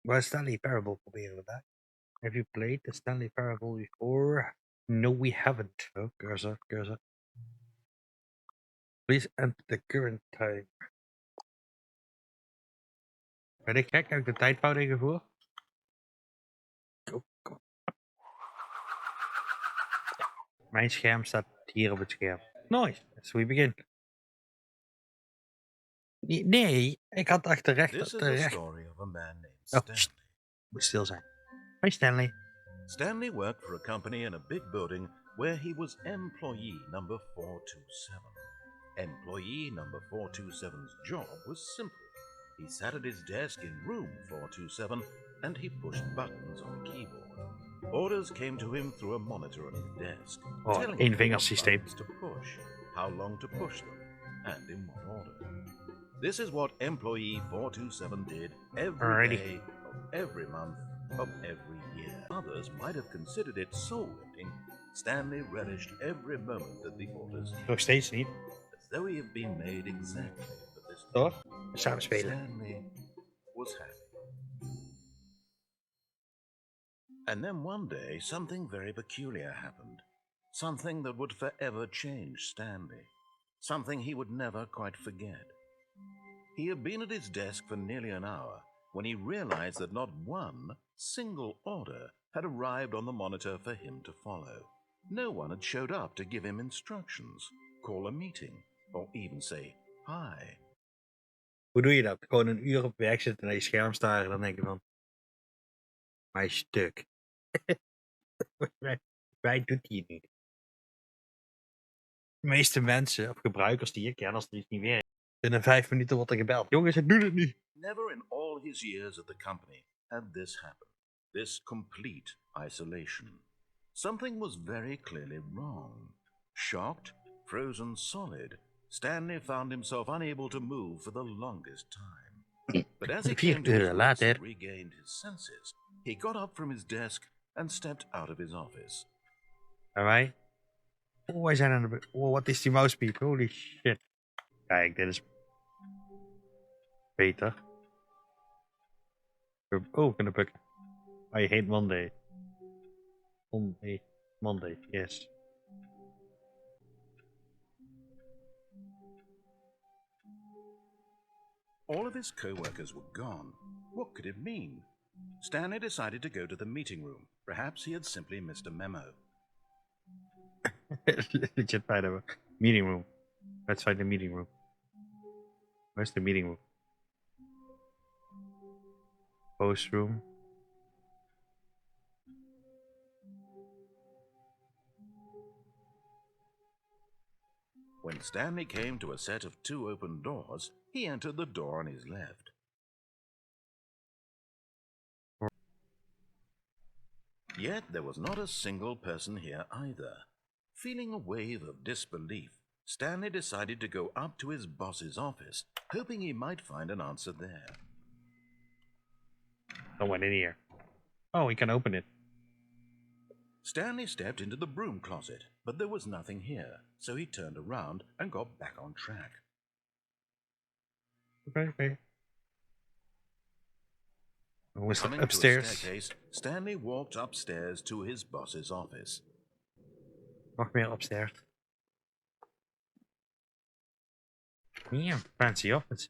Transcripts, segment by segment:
Maar Stanley Parable proberen we daar. Have you played the Stanley Parable before? No, we haven't. Oh, cursor, cursor. Please enter the current time. Ben ik gek? Heb ik de tijdfout ingevoerd? Kom. Mijn scherm staat hier op het scherm. Nice, so we begin. Nee, ik had achter rechter. This is the story of a man named Oh, Stanley. moet stil zijn. Hi Stanley. Stanley worked for a company in a big building where he was employee number 427. Employee number 427's job was simple. He sat at his desk in room 427 and he pushed buttons on a keyboard. Orders came to him through a monitor on his desk, telling him what buttons to push, how long to push them, and in what order. This is what employee 427 did every day of every month of every year. Others might have considered it soul-lifting. Stanley relished every moment that the orders Nog steeds niet. as though he had been made exactly for this. Toch? Samen spelen. Stanley was happy. And then one day something very peculiar happened. Something that would forever change Stanley. Something he would never quite forget. He had been at his desk for nearly an hour when he realized that not one single order had arrived on the monitor for him to follow. No one had showed up to give him instructions, call a meeting, or even say hi. Hoe doe je dat? Gewoon een uur op werk zitten naar je scherm staren en dan denk je van... Mijn stuk. Wij doet hij het niet. De meeste mensen of gebruikers die ik ken, als het iets niet werkt, binnen 5 minuten wordt er gebeld. Jongens, ik doe het niet. Never in all his years at the company had this happened. This complete isolation. Something was very clearly wrong. Shocked, frozen solid, Stanley found himself unable to move for the longest time. But as he came to his wits and regained his senses, he got up from his desk and stepped out of his office. En wij? Oh, wij zijn aan de... Oh, wat is die mousepeak? Holy shit. Kijk, dit is... beter. Oh, we kunnen bukken. I hate Monday. Monday, yes. All of his co-workers were gone. What could it mean? Stanley decided to go to the meeting room. Perhaps he had simply missed a memo. Legit find a meeting room. Let's find the meeting room. Where's the meeting room? Post room. When Stanley came to a set of 2 open doors, he entered the door on his left. Yet there was not a single person here either. Feeling a wave of disbelief, Stanley decided to go up to his boss's office, hoping he might find an answer there. No one in here. Oh, we can open it. Stanley stepped into the broom closet, but there was nothing here, so he turned around and got back on track. Okay. Coming upstairs. to a staircase, Stanley walked upstairs to his boss's office. Nog meer upstairs. Yeah, fancy office.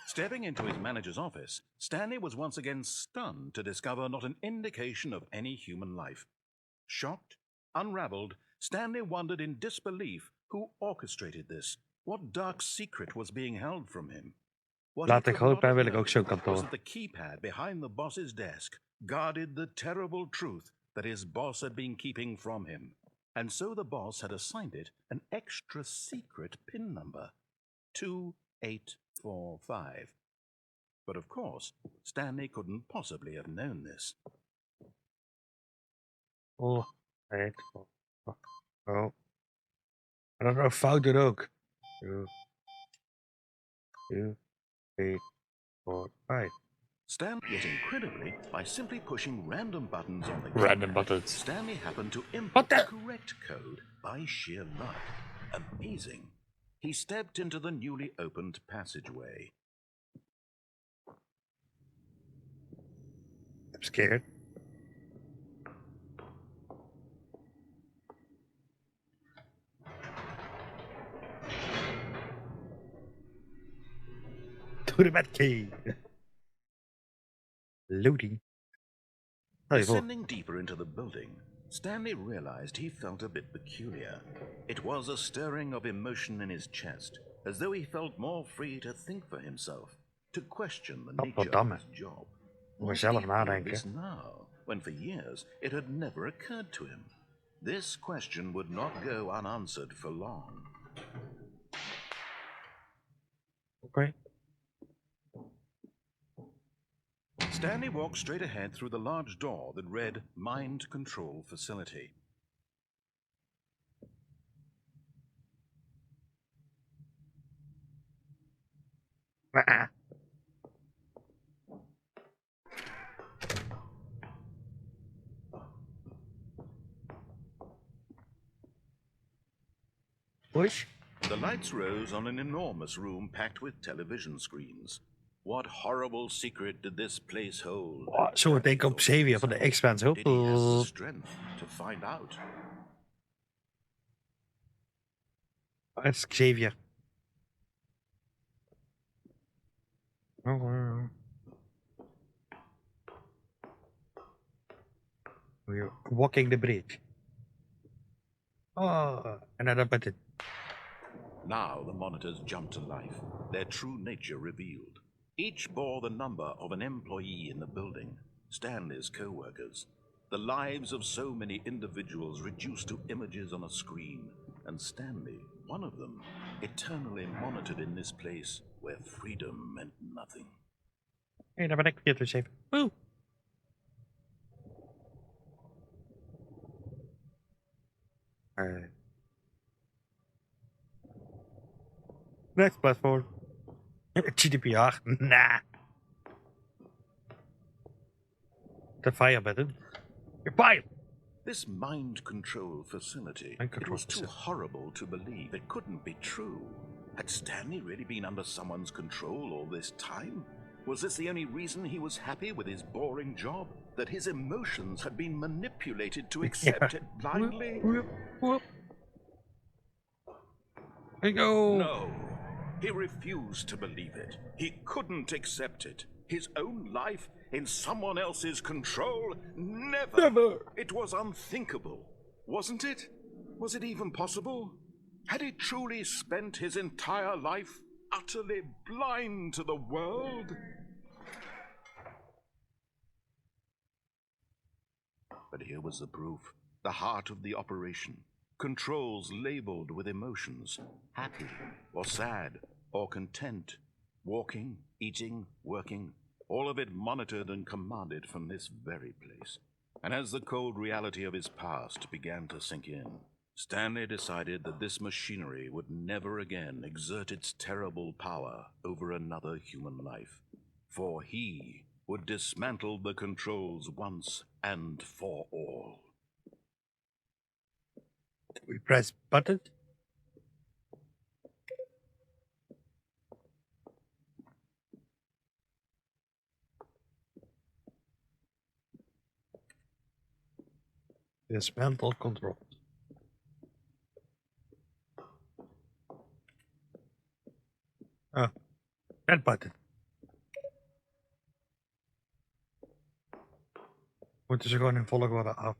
Stepping into his manager's office, Stanley was once again stunned to discover not an indication of any human life. Shocked, unraveled, Stanley wondered in disbelief who orchestrated this, what dark secret was being held from him. Laat ik groot bij wil ik ook zo'n kantoor. Was that the keypad behind the boss's desk guarded the terrible truth that his boss had been keeping from him, and so the boss had assigned it an extra secret PIN number, 2845. But of course, Stanley couldn't possibly have known this. Oh. I don't know, fout doen ook. 2, 3, 4, 5. Stanley, yet incredibly, by simply pushing random buttons on the Random keypad, buttons. Stanley happened to What input the? the correct code by sheer luck. Amazing. He stepped into the newly opened passageway. I'm scared. To the Batcave. Loading. Oh, you Descending deeper into the building, Stanley realized he felt a bit peculiar. It was a stirring of emotion in his chest, as though he felt more free to think for himself, to question the nature of Godverdamme. his job. Moet Why je zelf did he feel nadenken. this now, when for years it had never occurred to him? This question would not go unanswered for long. Okay. Stanley walked straight ahead through the large door that read Mind Control Facility. Push. The lights rose on an enormous room packed with television screens. What horrible secret did this place hold? Oh, zo meteen komt Xavier van de X-Men zo. Did he have the strength to find out? Het is Xavier. Oh, we're walking the bridge. Oh, another button. Now the monitors jumped to life, their true nature revealed. Each bore the number of an employee in the building, Stanley's co-workers. The lives of so many individuals reduced to images on a screen, and Stanley, one of them, eternally monitored in this place where freedom meant nothing. Hé, daar ben ik verkeerd dus even. Woe! Next platform. GDPR. Nah. The fire button. You're fired. This mind control facility, it was too horrible to believe. It couldn't be true. Had Stanley really been under someone's control all this time? Was this the only reason he was happy with his boring job? That his emotions had been manipulated to accept it blindly? Whoop. There you go. No. He refused to believe it. He couldn't accept it. His own life in someone else's control? Never. Never. It was unthinkable. Wasn't it? Was it even possible? Had he truly spent his entire life utterly blind to the world? But here was the proof. The heart of the operation. Controls labeled with emotions. Happy or sad or content. Walking, eating, working. All of it monitored and commanded from this very place. And as the cold reality of his past began to sink in, Stanley decided that this machinery would never again exert its terrible power over another human life. For he would dismantle the controls once and for all. We press button. Dismantle control. Oh, that button. Moeten ze gewoon in volgorde af.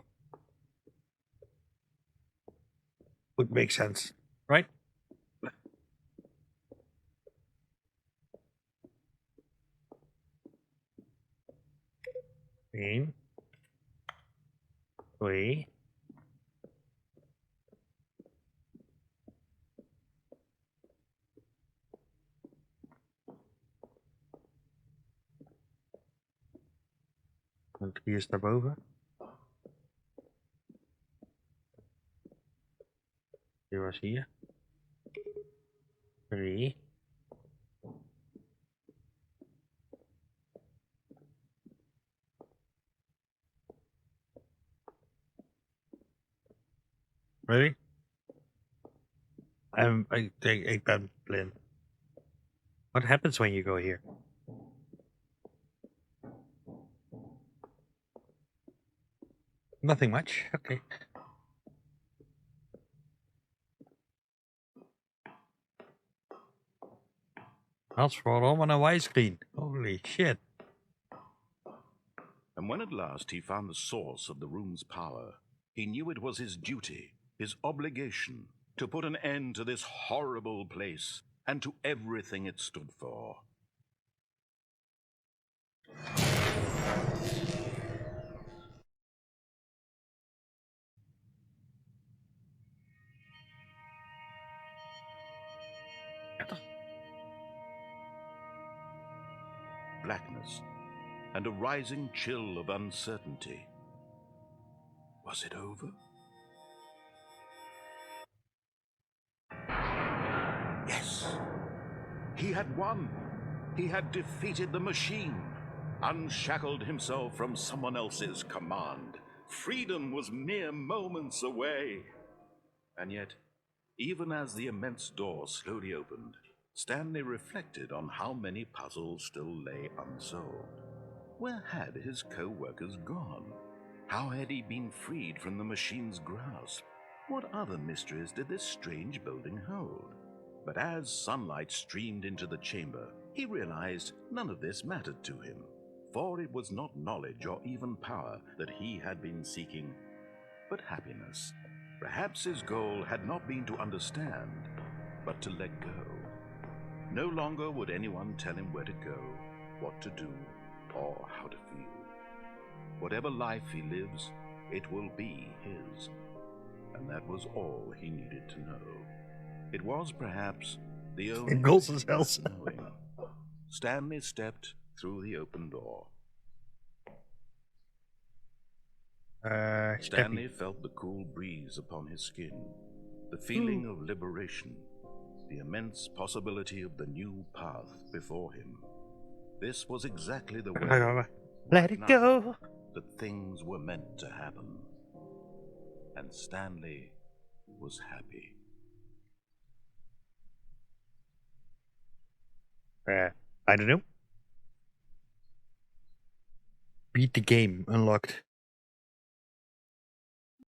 Would make sense, right? Eén. Twee. En 3 is daarboven. 4 was hier. 3. Really? Ik ben blind. What happens when you go here? Nothing much. Okay. Als vooral een wijscreen. Holy shit. And when at last he found the source of the room's power, he knew it was his duty, his obligation, to put an end to this horrible place and to everything it stood for. Blackness and a rising chill of uncertainty. Was it over? Yes. He had won. He had defeated the machine, unshackled himself from someone else's command. Freedom was mere moments away. And yet, even as the immense door slowly opened, Stanley reflected on how many puzzles still lay unsolved. Where had his co-workers gone? How had he been freed from the machine's grasp? What other mysteries did this strange building hold? But as sunlight streamed into the chamber, he realized none of this mattered to him, for it was not knowledge or even power that he had been seeking, but happiness. Perhaps his goal had not been to understand, but to let go. No longer would anyone tell him where to go, what to do, or how to feel. Whatever life he lives, it will be his. And that was all he needed to know. It was perhaps the only goals thing is else. worth knowing. Stanley stepped through the open door. Stanley felt the cool breeze upon his skin, the feeling of liberation, the immense possibility of the new path before him. This was exactly the way, Let it go. that things were meant to happen. And Stanley was happy. I don't know. Beat the game unlocked.